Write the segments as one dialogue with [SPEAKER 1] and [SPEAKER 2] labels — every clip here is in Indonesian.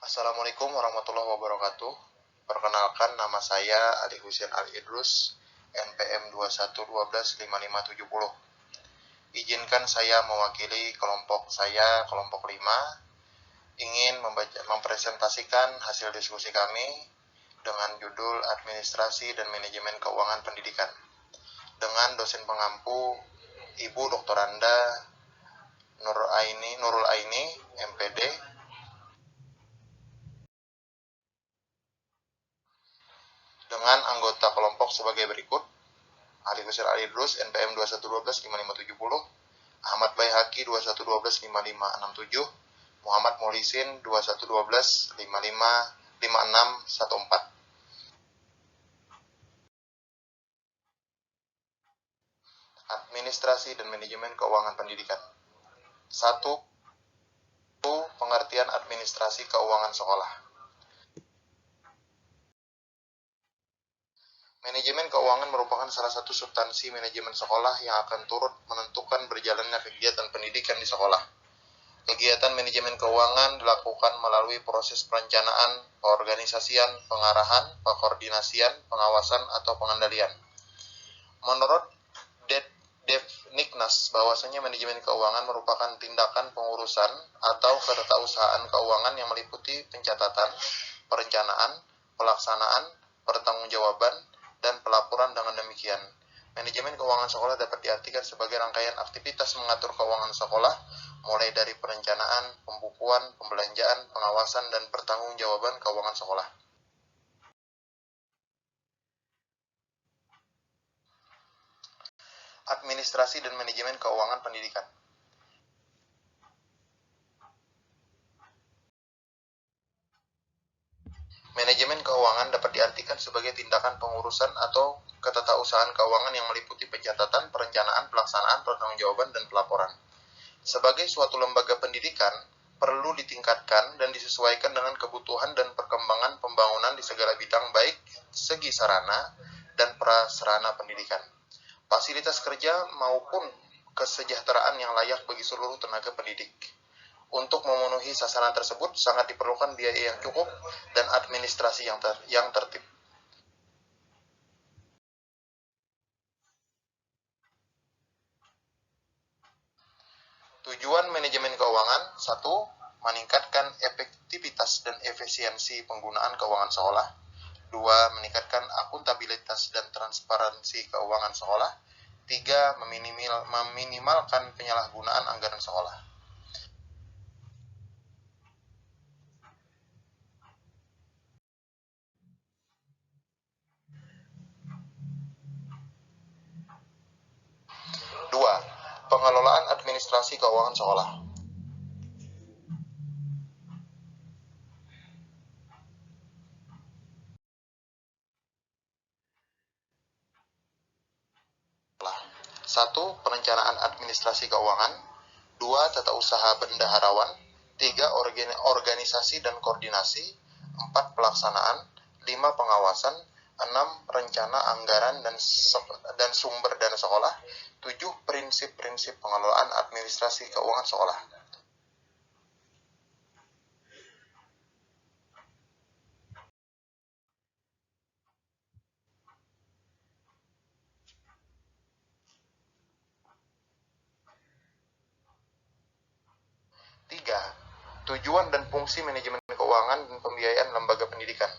[SPEAKER 1] Assalamualaikum warahmatullahi wabarakatuh. Perkenalkan, nama saya Ali Husain Al-Idrus, NPM 21125570. Izinkan saya mewakili kelompok saya, kelompok 5, ingin mempresentasikan hasil diskusi kami dengan judul Administrasi dan Manajemen Keuangan Pendidikan dengan dosen pengampu Ibu Dr. Anda Nurul Aini, MPD, dengan anggota kelompok sebagai berikut: Ali Husain Al-Idrus, NPM 21125570, Ahmad Baihaqi 21125567, Muhammad Molisin 21125614. Administrasi dan Manajemen Keuangan Pendidikan. 1. Pengertian administrasi keuangan sekolah. Manajemen keuangan merupakan salah satu substansi manajemen sekolah yang akan turut menentukan berjalannya kegiatan pendidikan di sekolah. Kegiatan manajemen keuangan dilakukan melalui proses perencanaan, pengorganisasian, pengarahan, pekoordinasian, pengawasan, atau pengendalian. Menurut Devniknas, bahwasanya manajemen keuangan merupakan tindakan pengurusan atau ketatausahaan keuangan yang meliputi pencatatan, perencanaan, pelaksanaan, pertanggungjawaban, dan pelaporan. Dengan demikian, manajemen keuangan sekolah dapat diartikan sebagai rangkaian aktivitas mengatur keuangan sekolah, mulai dari perencanaan, pembukuan, pembelanjaan, pengawasan, dan pertanggungjawaban keuangan sekolah. Administrasi dan Manajemen Keuangan Pendidikan. Manajemen keuangan dapat diartikan sebagai tindakan pengurusan atau ketatausahaan keuangan yang meliputi pencatatan, perencanaan, pelaksanaan, pertanggungjawaban, dan pelaporan. Sebagai suatu lembaga pendidikan, perlu ditingkatkan dan disesuaikan dengan kebutuhan dan perkembangan pembangunan di segala bidang, baik segi sarana dan prasarana pendidikan, fasilitas kerja, maupun kesejahteraan yang layak bagi seluruh tenaga pendidik. Untuk memenuhi sasaran tersebut, sangat diperlukan biaya yang cukup dan administrasi yang tertib. Tujuan manajemen keuangan: 1. Meningkatkan efektivitas dan efisiensi penggunaan keuangan sekolah. 2. Meningkatkan akuntabilitas dan transparansi keuangan sekolah. 3. Meminimalkan penyalahgunaan anggaran sekolah. Pengelolaan administrasi keuangan sekolah. Satu, perencanaan administrasi keuangan. 2. Tata usaha bendaharawan. 3. Organisasi dan koordinasi. 4. Pelaksanaan. 5. Pengawasan. 6. Rencana anggaran dan sumber dana sekolah. 7. Prinsip-prinsip pengelolaan administrasi keuangan sekolah. Tiga, tujuan dan fungsi manajemen keuangan dan pembiayaan lembaga pendidikan.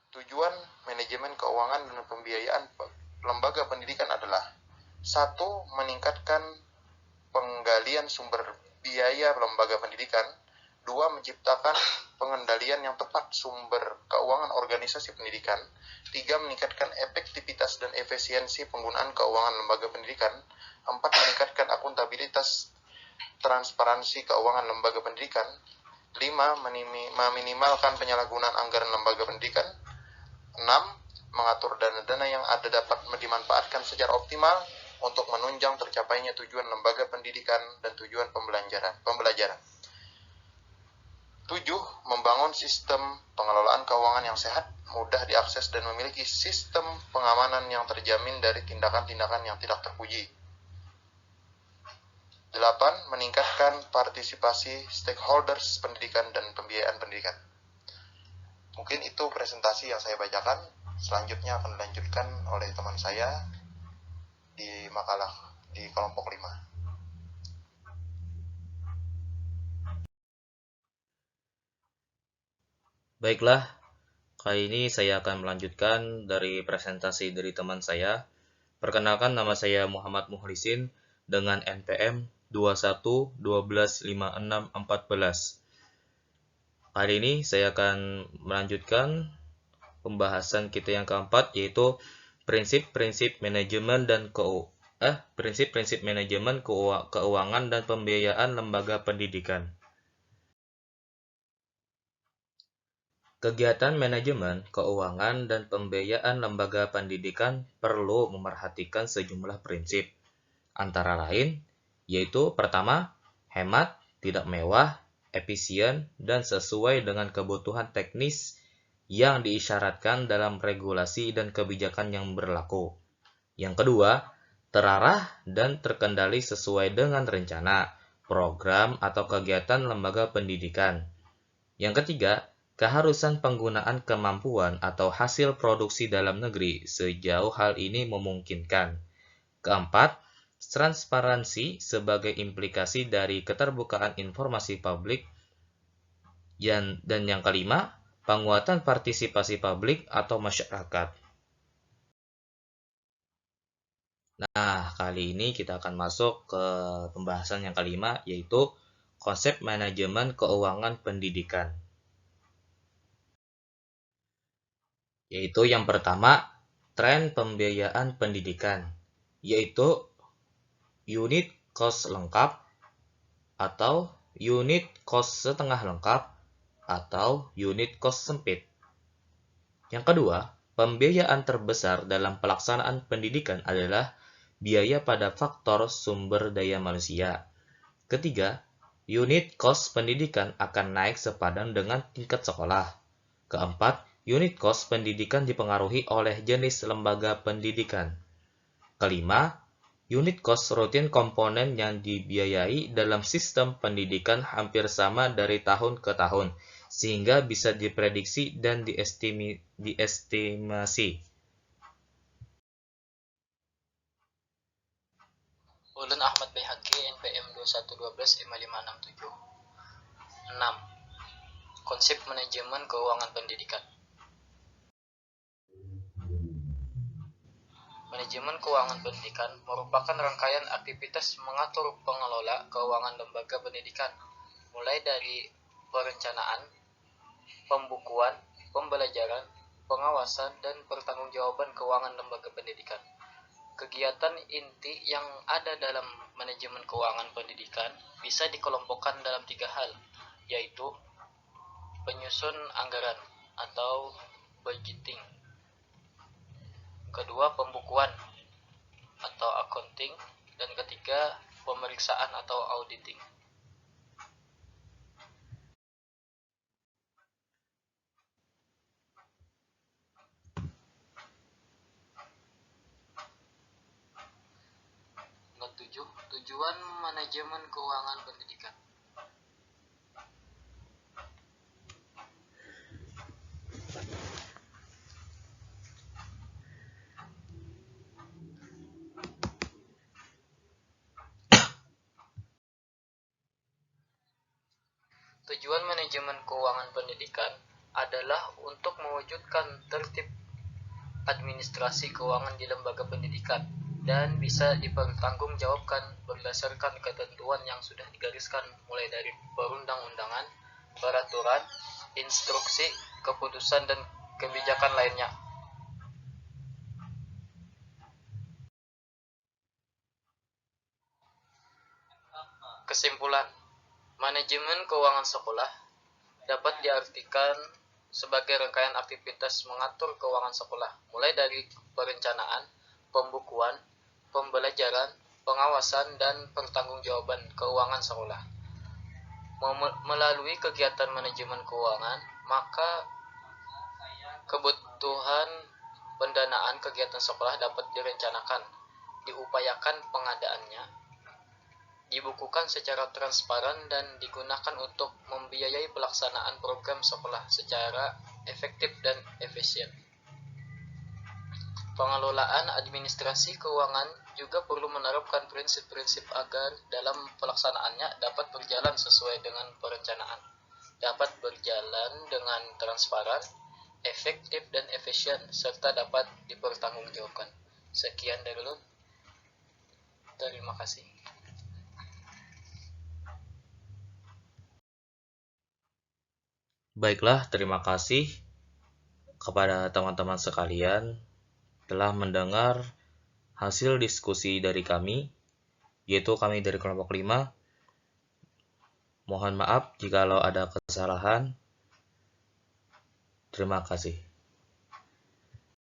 [SPEAKER 1] Tujuan manajemen keuangan dan pembiayaan lembaga pendidikan adalah: 1. Meningkatkan penggalian sumber biaya lembaga pendidikan. 2. Menciptakan pengendalian yang tepat sumber keuangan organisasi pendidikan. 3. Meningkatkan efektivitas dan efisiensi penggunaan keuangan lembaga pendidikan. 4. Meningkatkan akuntabilitas transparansi keuangan lembaga pendidikan. 5. Meminimalkan penyalahgunaan anggaran lembaga pendidikan. 6. Mengatur dana-dana yang ada dapat dimanfaatkan secara optimal untuk menunjang tercapainya tujuan lembaga pendidikan dan tujuan pembelajaran. 7. Membangun sistem pengelolaan keuangan yang sehat, mudah diakses dan memiliki sistem pengamanan yang terjamin dari tindakan-tindakan yang tidak terpuji. 8. Meningkatkan partisipasi stakeholders pendidikan dan pembiayaan pendidikan. Mungkin itu presentasi yang saya bacakan. Selanjutnya akan dilanjutkan oleh teman saya di makalah di kelompok 5.
[SPEAKER 2] Baiklah, kali ini saya akan melanjutkan dari presentasi dari teman saya. Perkenalkan, nama saya Muhammad Muhlisin dengan NPM 21125614. Kali ini saya akan melanjutkan pembahasan kita yang keempat, yaitu prinsip-prinsip manajemen dan prinsip-prinsip manajemen keuangan dan pembiayaan lembaga pendidikan. Kegiatan manajemen, keuangan, dan pembiayaan lembaga pendidikan perlu memerhatikan sejumlah prinsip, antara lain, yaitu pertama, hemat, tidak mewah, efisien, dan sesuai dengan kebutuhan teknis yang diisyaratkan dalam regulasi dan kebijakan yang berlaku. Yang kedua, terarah dan terkendali sesuai dengan rencana, program, atau kegiatan lembaga pendidikan. Yang ketiga, keharusan penggunaan kemampuan atau hasil produksi dalam negeri sejauh hal ini memungkinkan. Keempat, transparansi sebagai implikasi dari keterbukaan informasi publik. Dan yang kelima, penguatan partisipasi publik atau masyarakat. Nah, kali ini kita akan masuk ke pembahasan yang kelima, yaitu konsep manajemen keuangan pendidikan. Yaitu yang pertama, tren pembiayaan pendidikan, yaitu unit cost lengkap atau unit cost setengah lengkap atau unit cost sempit. Yang kedua, pembiayaan terbesar dalam pelaksanaan pendidikan adalah biaya pada faktor sumber daya manusia. Ketiga, unit cost pendidikan akan naik sepadan dengan tingkat sekolah. Keempat, unit cost pendidikan dipengaruhi oleh jenis lembaga pendidikan. Kelima, unit cost rutin komponen yang dibiayai dalam sistem pendidikan hampir sama dari tahun ke tahun, sehingga bisa diprediksi dan diestimasi.
[SPEAKER 3] Ulun Ahmad Baihaqi, NPM 2112 6. Konsep manajemen keuangan pendidikan. Manajemen keuangan pendidikan merupakan rangkaian aktivitas mengatur pengelola keuangan lembaga pendidikan, mulai dari perencanaan, pembukuan, pembelajaran, pengawasan, dan pertanggungjawaban keuangan lembaga pendidikan. Kegiatan inti yang ada dalam manajemen keuangan pendidikan bisa dikelompokkan dalam 3 hal, yaitu penyusun anggaran atau budgeting. Kedua, pembukuan atau accounting, dan ketiga, pemeriksaan atau auditing. Not 7. Tujuan manajemen keuangan pendidikan. Tujuan manajemen keuangan pendidikan adalah untuk mewujudkan tertib administrasi keuangan di lembaga pendidikan dan bisa dipertanggungjawabkan berdasarkan ketentuan yang sudah digariskan mulai dari perundang-undangan, peraturan, instruksi, keputusan, dan kebijakan lainnya. Kesimpulan, manajemen keuangan sekolah dapat diartikan sebagai rangkaian aktivitas mengatur keuangan sekolah, mulai dari perencanaan, pembukuan, pembelajaran, pengawasan, dan pertanggungjawaban keuangan sekolah. Melalui kegiatan manajemen keuangan, maka kebutuhan pendanaan kegiatan sekolah dapat direncanakan, diupayakan pengadaannya, dibukukan secara transparan, dan digunakan untuk membiayai pelaksanaan program sekolah secara efektif dan efisien. Pengelolaan administrasi keuangan juga perlu menerapkan prinsip-prinsip agar dalam pelaksanaannya dapat berjalan sesuai dengan perencanaan, dapat berjalan dengan transparan, efektif dan efisien, serta dapat dipertanggungjawabkan. Sekian dari Lun. Terima kasih.
[SPEAKER 2] Baiklah, terima kasih kepada teman-teman sekalian telah mendengar hasil diskusi dari kami, yaitu kami dari kelompok 5. Mohon maaf jikalau ada kesalahan. Terima kasih.